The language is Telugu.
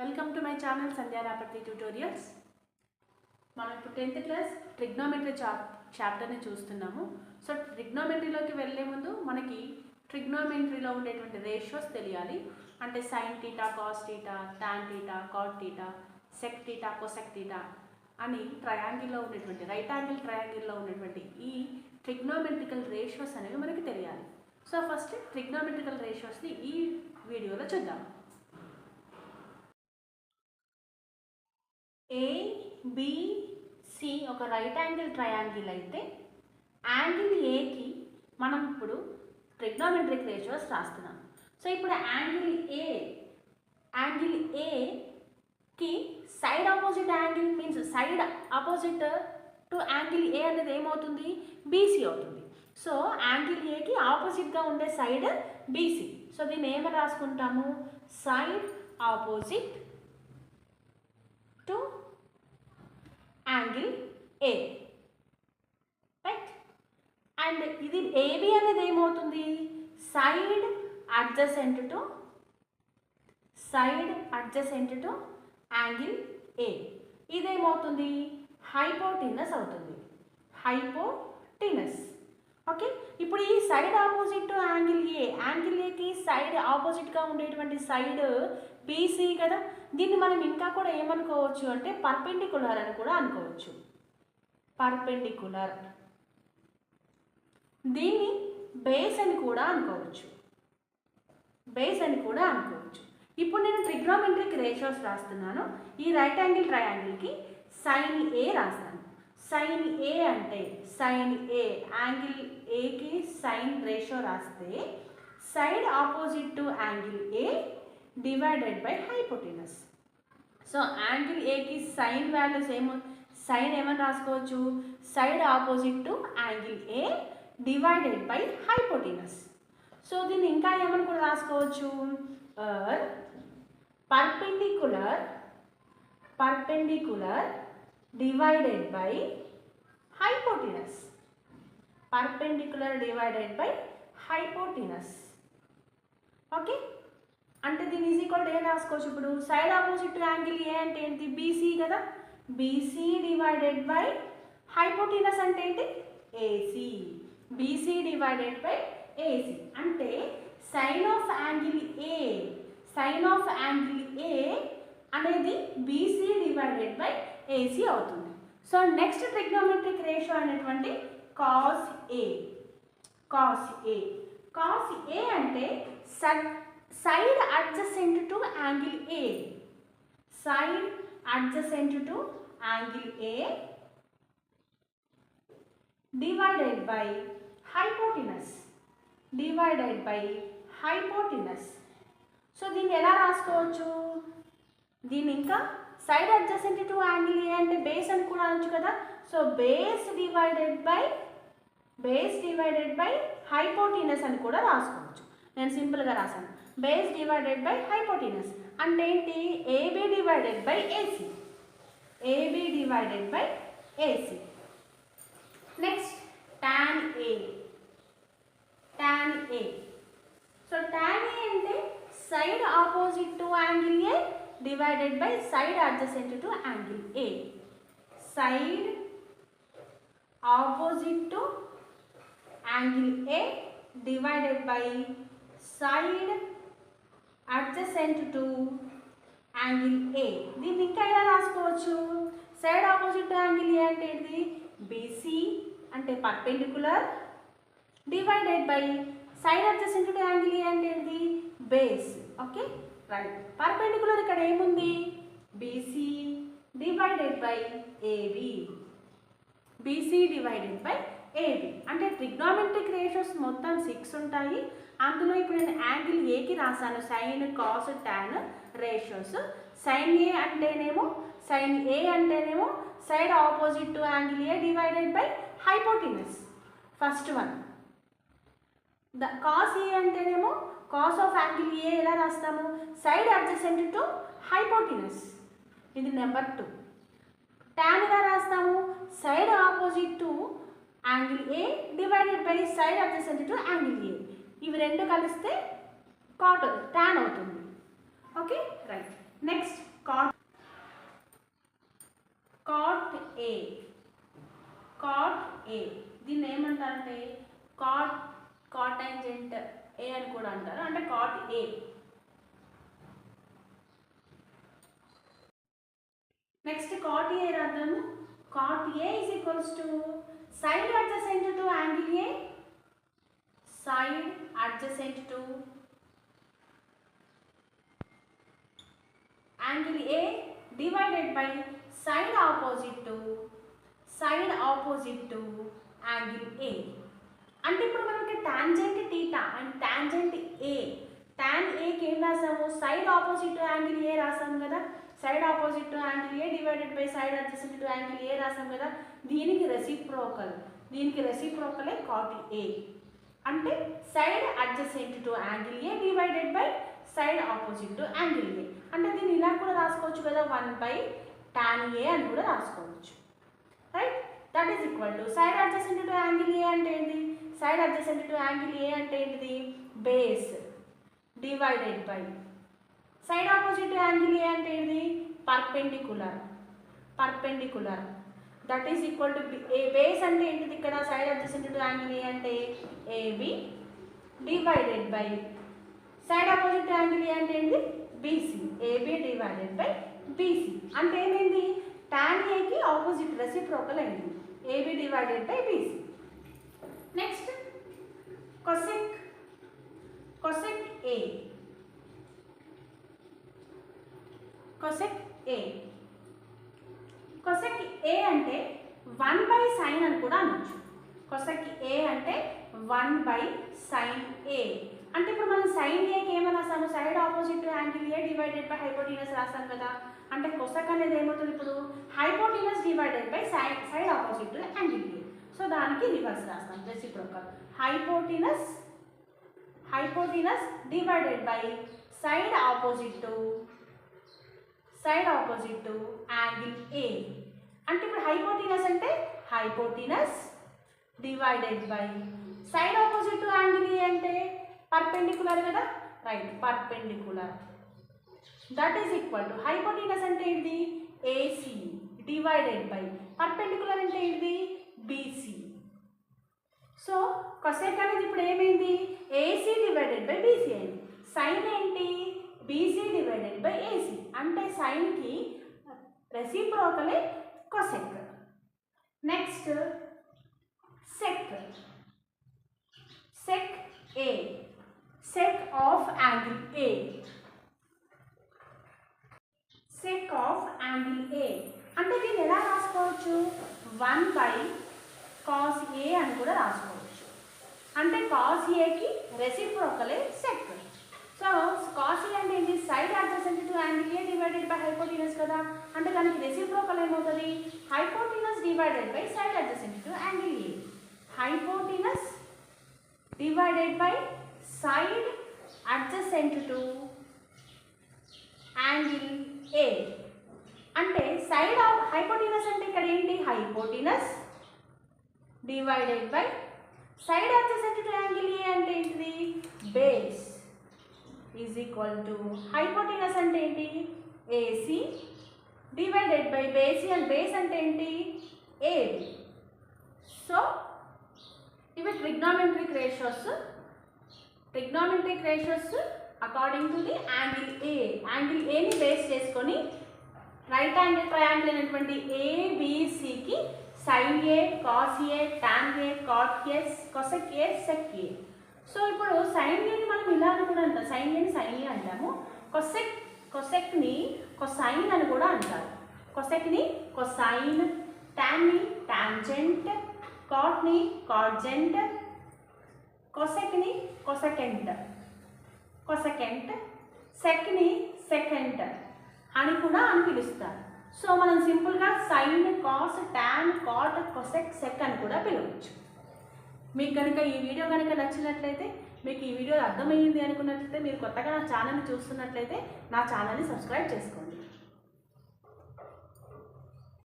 Welcome to my channel Sandhya Raparthi tutorials. మనం ఇప్పుడు 10th క్లాస్ ట్రిగ్నోమెట్రీ చాప్టర్ని చూస్తున్నాము. సో ట్రిగ్నోమెట్రీలోకి వెళ్ళే ముందు మనకి ట్రిగ్నోమెట్రీలో ఉండేటువంటి రేషియోస్ తెలియాలి. అంటే sine theta, cos theta, tan theta, cot theta, sec theta, cosec theta అని ట్రయాంగిల్లో ఉండేటువంటి రైట్ యాంగిల్ ట్రయాంగిల్లో ఉన్నటువంటి ఈ ట్రిగ్నోమెట్రికల్ రేషియోస్ అనేవి మనకి తెలియాలి. సో ఫస్ట్ ట్రిగ్నోమెట్రికల్ రేషియోస్ని ఈ వీడియోలో చూద్దాం. ఏబిసి ఒక రైట్ యాంగిల్ ట్రయాంగిల్ అయితే యాంగిల్ ఏకి మనం ఇప్పుడు ట్రిగ్నోమెట్రిక్ రేషియోస్ రాస్తున్నాం. సో ఇప్పుడు యాంగిల్ ఏకి side opposite angle means side opposite to angle ఏ అనేది ఏమవుతుంది? బీసీ అవుతుంది. సో యాంగిల్ ఏకి ఆపోజిట్గా ఉండే సైడ్ బీసీ. సో దీన్ని ఏమని రాసుకుంటాము? Side opposite to angle A, right. And ఇది ఏబి అనేది ఏమవుతుంది? Side adjacent to angle A. ఇదేమవుతుంది? హైపోటీనస్ అవుతుంది. హైపోటీనస్. ఓకే. ఇప్పుడు ఈ సైడ్ ఆపోజిట్ టు యాంగిల్ ఏకి సైడ్ ఆపోజిట్గా ఉండేటువంటి సైడ్ బీసీ కదా. దీన్ని మనం ఇంకా కూడా ఏమనుకోవచ్చు అంటే పర్పెండికులర్ అని కూడా అనుకోవచ్చు. పర్పెండికులర్. దీన్ని బేస్ అని కూడా అనుకోవచ్చు. ఇప్పుడు నేను ట్రిగ్నోమెట్రిక్ రేషియోస్ రాస్తున్నాను. ఈ రైట్ యాంగిల్ ట్రయాంగిల్కి సైన్ ఏ రాస్తాను. సైన్ ఏ అంటే సైన్ ఏ యాంగిల్ ఏకి సైన్ రేషియో రాస్తే side opposite to angle A divided by హైపోటీనస్. So angle ఏకి సైన్ వాల్యూస్ సైన్ ఏమని రాసుకోవచ్చు? Side opposite to angle A divided by హైపోటీనస్. So దీన్ని ఇంకా ఏమని కూడా రాసుకోవచ్చు? Perpendicular divided by హైపోటీనస్. ఓకే. అంటే దీని ఈజ్ ఈక్వల్ టు ఏం రాసుకోవచ్చు? ఇప్పుడు side opposite to angle A అంటే ఏంటి? బీసీ కదా. బీసీ డివైడెడ్ బై హైపోటీనస్ అంటే ఏంటి? AC. BC divided by AC అంటే సైన్ ఆఫ్ యాంగిల్ ఏ అనేది బీసీ డివైడెడ్ బై ఏసీ అవుతుంది. సో నెక్స్ట్ ట్రిగ్నోమెట్రిక్ రేషియో అనేటువంటి కాస్ ఏ అంటే side adjacent to angle A divided by హైపోటీనస్. So దీన్ని ఎలా రాసుకోవచ్చు? దీన్ని ఇంకా side adjacent to angle A అంటే బేస్ అని కూడా అనొచ్చు కదా. సో బేస్ డివైడెడ్ బై హైపోటీనస్ అని కూడా రాసుకోవచ్చు. నేను సింపుల్గా రాశాను. బేస్ డివైడెడ్ బై హైపోటీనస్ అంటే ఏంటి? AB divided by AC. Next tan A. So tan A అంటే side opposite to angle A divided by side adjacent to angle A. Side opposite to angle A divided by side adjacent to angle A. దీన్ని ఇంకా ఎలా రాసుకోవచ్చు? Side opposite to angle A అంటే ఏంటి? బీసీ అంటే perpendicular divided by side adjacent to angle A అంటే ఏంటి? బేస్. Okay, right. పర్పెండికులర్ ఇక్కడ ఏముంది? BC divided by AB. అంటే ట్రిగ్నోమెట్రిక్ రేషియోస్ మొత్తం 6 ఉంటాయి. అందులో ఇప్పుడు నేను యాంగిల్ ఏకి రాశాను sine, cos, tan ratios. Sine A అంటేనేమో side opposite to angle A divided by hypotenuse, first one. Cos A అంటేనేమో కాస్ ఆఫ్ యాంగిల్ ఏ ఎలా రాస్తాము? సైడ్ అడ్జసెంట్ టు హైపోటీనస్, ఇది నెంబర్ 2. టాన్ ఎలా రాస్తాము? Side opposite to angle A divided by side adjacent to angle A. ఇవి రెండు కలిస్తే టాన్ అవుతుంది. Okay, right. Next A, cot A. దీన్ని ఏమంటారంటే కాటాంజెంట్ ఏ అని కూడా అంటారు, అంటే cot A. Next cot A రాద్దాము. Cot A is equals to side adjacent to angle A, side adjacent to angle A divided by side opposite to angle A. అంటే ఇప్పుడు మనకి tangent theta and tangent A, tan ఏకి ఏం రాసాము, side opposite to angle A రాసాము కదా, side opposite to angle A divided by side adjacent to angle A రాసాం కదా. దీనికి రెసిప్రోకలే కాట్ ఏ. అంటే side adjacent to angle A divided by side opposite to angle A. అంటే దీన్ని ఇలా కూడా రాసుకోవచ్చు కదా, 1/tan ఏ అని కూడా రాసుకోవచ్చు, right. That is equal to side adjacent to angle A అంటే ఏంటి, side adjacent to angle A అంటే ఏంటిది, base divided by side opposite to angle A అంటే ఏంటిది, perpendicular. That is equal to base అంటే ఏంటిది, ఇక్కడ side adjacent to angle A అంటే AB divided by side opposite to angle A అంటే ఏంటి, BC, AB divided by BC. అంటే ఏమైంది, టాన్ ఏకి ఆపోజిట్ రెసిప్రోకల్ అయింది, AB divided by BC. Next cosec A, cosec A అంటే 1/sin అని కూడా అనొచ్చు. కొసెక్ ఏ అంటే 1/sin ఏ. అంటే ఇప్పుడు మనం సైన్ ఏకి ఏమని రాసాము, side opposite to angle A divided by hypotenuse రాసాం కదా. అంటే కొసెక్ అనేది ఏమవుతుంది ఇప్పుడు, hypotenuse divided by side opposite to angle A. So దానికి రివర్స్ రాస్తాం, reciprocal. Hypotenuse divided by side opposite to angle A. అంటే ఇప్పుడు హైపోటీనస్ అంటే hypotenuse divided by side opposite to angle A అంటే పర్పెండికులర్ కదా, right, perpendicular. That is equal to hypotenuse అంటే ఏంటిది, ఏసీ డివైడెడ్ బై పర్పెండికులర్ అంటే ఏంటిది, బీసీ. సో కొసెక్ అనేది ఇప్పుడు ఏమైంది, ఏసీ డివైడెడ్ బై బీసీ అయింది. సైన్ ఏంటి, బీసీ డివైడెడ్ బై ఏసీ. అంటే సైన్కి రెసిప్రోకలే cosec. Next sec A, sec of angle A. అంటే దీన్ని ఎలా రాసుకోవచ్చు, 1/cos ఏ అని కూడా రాసుకోవచ్చు. అంటే కాస్ ఏకి రెసిప్రోకలే సెక్. సో కాస్ ఏ అంటే ఏంటి, side adjacent to angle A divided by హైపోటీనస్ కదా. అంటే దానికి రెసిప్రోకల్ ఏమవుతుంది, హైపోటీనస్ divided by side adjacent to angle A. హైపోటీనస్ divided by side adjacent to angle A. అంటే సైడ్ ఆఫ్ హైపోటీనస్ అంటే ఇక్కడ ఏంటి, హైపోటీనస్ divided by side adjacent to angle A అంటే ఏంటిది, base is equal to hypotenuse అంటే ఏంటి, AC divided by బేసీ, and base అంటే ఏంటి, ఏబి. సో ఇవి trigonometric ratios according to the angle A. Angle ఏని బేస్ చేసుకొని రైట్ యాంగిల్ ట్రయాంగిల్ అనేటువంటి ఏబిసికి sine A, cos A, tan A, cot A, cosec A, sec A. So ఇప్పుడు సైన్ ఏని మనం ఇలా అని కూడా అంటాం, సైన్ ఏని సైన్ ఏ అంటాము. కొసెక్ని కొసైన్ అని కూడా అంటారు. కొసెక్ని కొసైన్, టాన్ని టాంజెంట్, కాట్ని కాట్జెంట్, కొసెక్ని కొసెకెంట్, సెక్ని సెకెంట్ అని కూడా అని పిలుస్తారు. సో మనం సింపుల్గా sine, cos, tan, cot, cosec, sec అని కూడా పిలవచ్చు. మీకు కనుక ఈ వీడియో కనుక నచ్చినట్లయితే, మీకు ఈ వీడియో అర్థమైంది అనుకున్నట్లయితే, మీరు కొత్తగా నా ఛానల్ని చూస్తున్నట్లయితే నా ఛానల్ని సబ్స్క్రైబ్ చేసుకోండి.